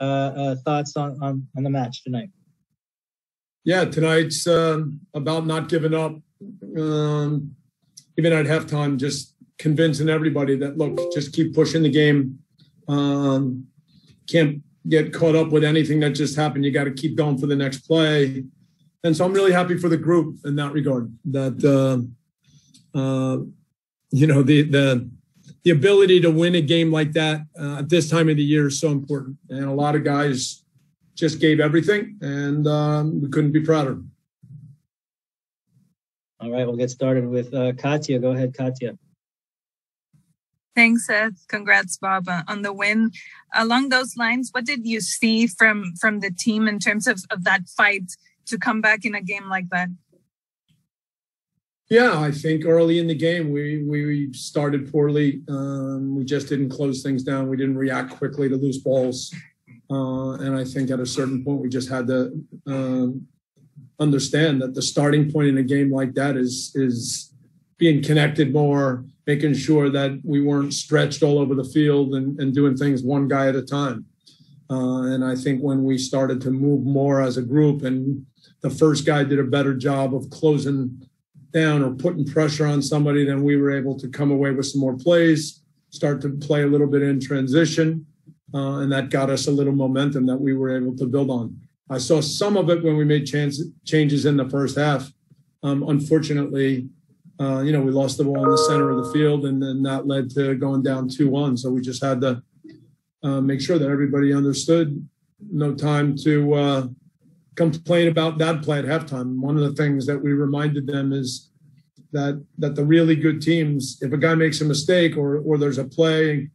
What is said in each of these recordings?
thoughts on the match tonight? Yeah, tonight's about not giving up. Even at halftime, just convincing everybody that, look, just keep pushing the game. Can't get caught up with anything that just happened. You got to keep going for the next play. And so I'm really happy for the group in that regard, that, the ability to win a game like that at this time of the year is so important. And a lot of guys just gave everything, and we couldn't be prouder. All right, we'll get started with Katya. Go ahead, Katya. Thanks, Seth. Congrats, Bob, on the win. Along those lines, what did you see from the team in terms of that fight to come back in a game like that? Yeah, I think early in the game, we started poorly. We just didn't close things down. We didn't react quickly to loose balls. And I think at a certain point, we just had to understand that the starting point in a game like that is being connected more, making sure that we weren't stretched all over the field and doing things one guy at a time. And I think when we started to move more as a group and the first guy did a better job of closing down or putting pressure on somebody, then we were able to come away with some more plays, start to play a little bit in transition. And that got us a little momentum that we were able to build on. I saw some of it when we made changes in the first half. Unfortunately, we lost the ball in the center of the field, and then that led to going down 2-1. So we just had to make sure that everybody understood. No time to complain about that play at halftime. One of the things that we reminded them is that the really good teams, if a guy makes a mistake or there's a play,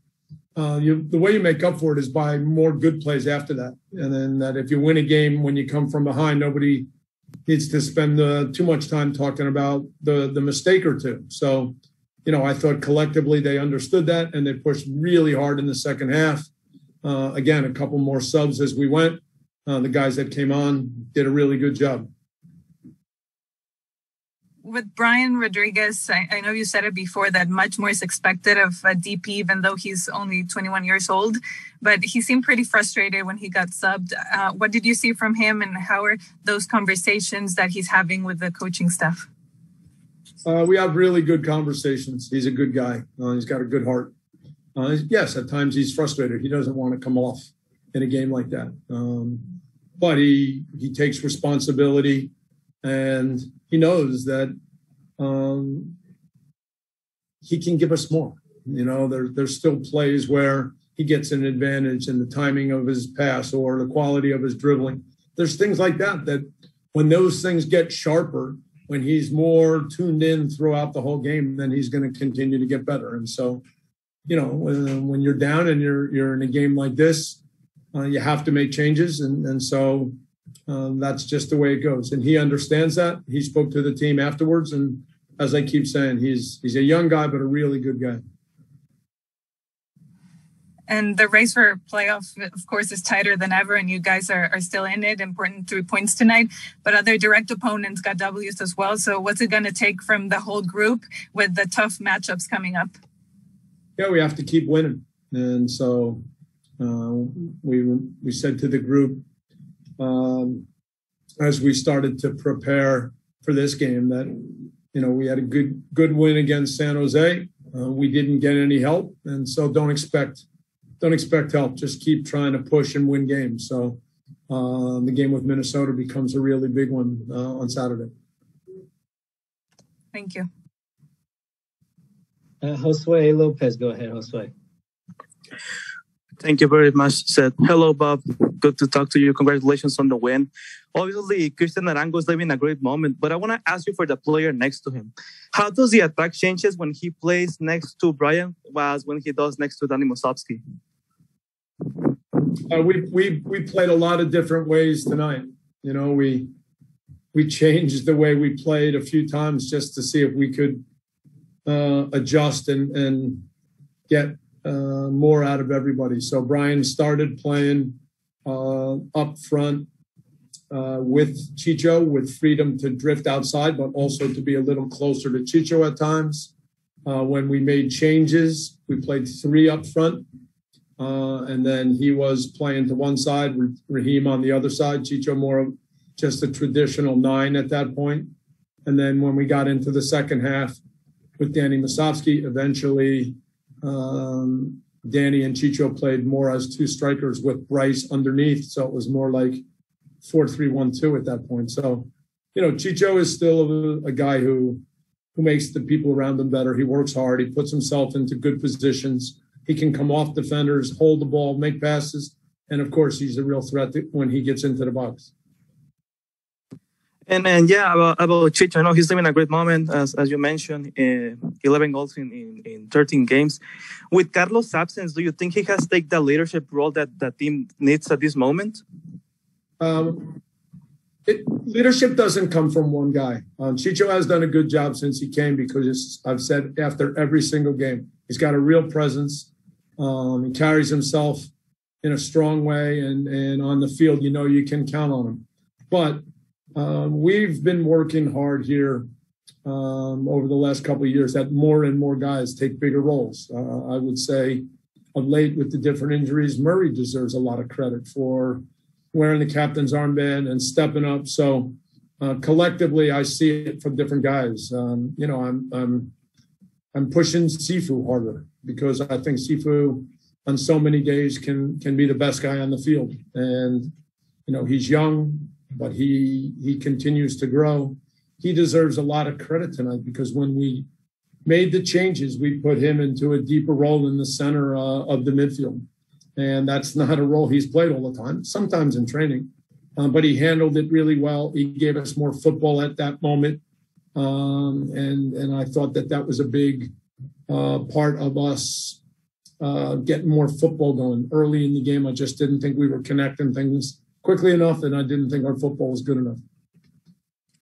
the way you make up for it is by more good plays after that. And then that if you win a game when you come from behind, nobody needs to spend too much time talking about the mistake or two. So, I thought collectively they understood that, and they pushed really hard in the second half. Again, a couple more subs as we went. The guys that came on did a really good job. With Brian Rodriguez, I know you said it before that much more is expected of a DP, even though he's only 21 years old. But he seemed pretty frustrated when he got subbed. What did you see from him, and how are those conversations that he's having with the coaching staff? We have really good conversations. He's a good guy. He's got a good heart. Yes, at times he's frustrated. He doesn't want to come off in a game like that. But he takes responsibility. And he knows that he can give us more. There's still plays where he gets an advantage in the timing of his pass or the quality of his dribbling. There's things like that when those things get sharper, when he's more tuned in throughout the whole game, then he's going to continue to get better. And so, when you're down and you're in a game like this, you have to make changes. And so that's just the way it goes. And he understands that. He spoke to the team afterwards. And as I keep saying, he's a young guy, but a really good guy. And the race for playoff, of course, is tighter than ever. And you guys are still in it. Important 3 points tonight. But other direct opponents got W's as well. So what's it going to take from the whole group with the tough matchups coming up? Yeah, we have to keep winning. And so we said to the group, as we started to prepare for this game, that we had a good win against San Jose. We didn't get any help, and so don't expect help. Just keep trying to push and win games. So the game with Minnesota becomes a really big one on Saturday. Thank you. Josue Lopez, go ahead, Josue. Thank you very much, Seth. Hello, Bob. Good to talk to you. Congratulations on the win. Obviously, Christian Arango is living a great moment, but I want to ask you for the player next to him. How does the attack changes when he plays next to Brian as when he does next to Danny Mosovsky? We played a lot of different ways tonight. We changed the way we played a few times just to see if we could adjust and get more out of everybody. So Brian started playing up front with Chicho, with freedom to drift outside, but also to be a little closer to Chicho at times. When we made changes, we played 3 up front. And then he was playing to one side, Raheem on the other side, Chicho more of just a traditional 9 at that point. And then when we got into the second half with Danny Musovski, eventually Danny and Chicho played more as 2 strikers with Bryce underneath. So it was more like 4-3-1-2 at that point. So, Chicho is still a guy who makes the people around him better. He works hard. He puts himself into good positions. He can come off defenders, hold the ball, make passes. And, of course, he's a real threat when he gets into the box. And about Chicho, I know he's living a great moment, as you mentioned, 11 goals in 13 games. With Carlos' absence, do you think he has taken the leadership role that the team needs at this moment? Leadership doesn't come from one guy. Chicho has done a good job since he came because I've said after every single game, he's got a real presence. He carries himself in a strong way, and on the field, you can count on him. But we've been working hard here over the last couple of years that more and more guys take bigger roles. I would say of late with the different injuries, Murray deserves a lot of credit for wearing the captain's armband and stepping up. So collectively, I see it from different guys. I'm pushing Sifu harder because I think Sifu on so many days can be the best guy on the field. And, he's young, but he continues to grow. He deserves a lot of credit tonight because when we made the changes, we put him into a deeper role in the center of the midfield. And that's not a role he's played all the time, sometimes in training. But he handled it really well. He gave us more football at that moment. And I thought that was a big part of us getting more football going. Early in the game, I just didn't think we were connecting things quickly enough, and I didn't think our football was good enough.